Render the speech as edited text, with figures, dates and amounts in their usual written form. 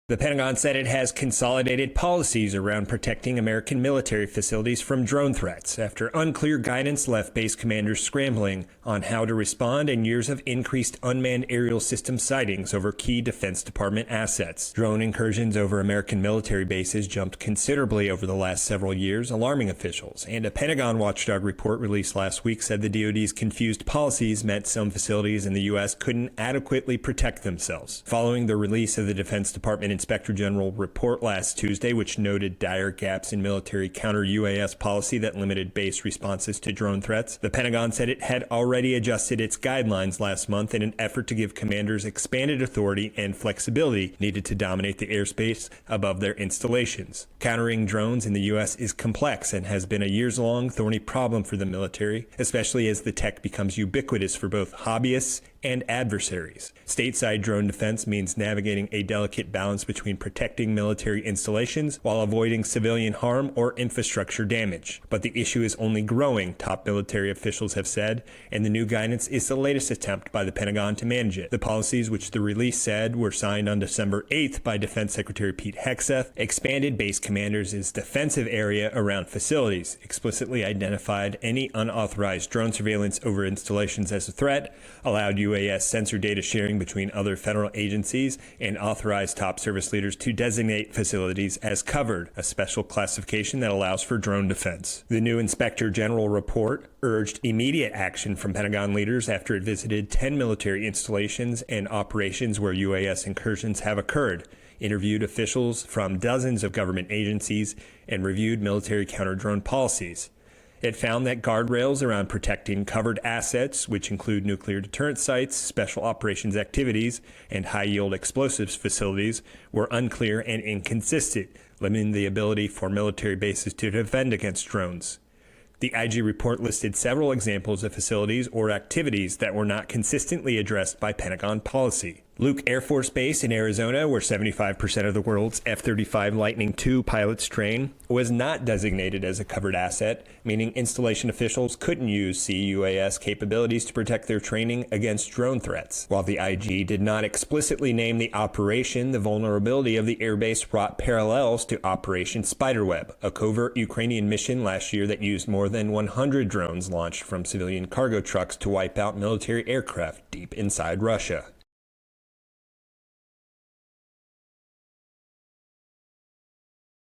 The Pentagon said it has consolidated policies around protecting American military facilities from drone threats after unclear guidance left base commanders scrambling on how to respond and years of increased unmanned aerial system sightings over key Defense Department assets. Drone incursions over American military bases jumped considerably over the last several years, alarming officials, and a Pentagon watchdog report released last week said the DoD's confused policies meant some facilities in the U.S. couldn't adequately protect themselves. Following the release of the Defense Department Inspector General report last Tuesday, which noted dire gaps in military counter-UAS policy that limited base responses to drone threats, the Pentagon said it had already adjusted its guidelines last month in an effort to give commanders expanded authority and flexibility needed to dominate the airspace above their installations. Countering drones in the U.S. is complex and has been a years-long thorny problem for the military, especially as the tech becomes ubiquitous for both hobbyists and adversaries. Stateside drone defense means navigating a delicate balance between protecting military installations while avoiding civilian harm or infrastructure damage. But the issue is only growing, top military officials have said, and the new guidance is the latest attempt by the Pentagon to manage it. The policies, which the release said were signed on December 8th by Defense Secretary Pete Hegseth, expanded base commanders' defensive area around facilities, explicitly identified any unauthorized drone surveillance over installations as a threat, allowed UAS sensor data sharing between other federal agencies, and authorized top service leaders to designate facilities as covered, a special classification that allows for drone defense. The new Inspector General report urged immediate action from Pentagon leaders after it visited 10 military installations and operations where UAS incursions have occurred, interviewed officials from dozens of government agencies, and reviewed military counter-drone policies. It found that guardrails around protecting covered assets, which include nuclear deterrent sites, special operations activities, and high-yield explosives facilities, were unclear and inconsistent, limiting the ability for military bases to defend against drones. The IG report listed several examples of facilities or activities that were not consistently addressed by Pentagon policy. Luke Air Force Base in Arizona, where 75% of the world's F-35 Lightning II pilots train, was not designated as a covered asset, meaning installation officials couldn't use CUAS capabilities to protect their training against drone threats. While the IG did not explicitly name the operation, the vulnerability of the airbase brought parallels to Operation Spiderweb, a covert Ukrainian mission last year that used more than 100 drones launched from civilian cargo trucks to wipe out military aircraft deep inside Russia.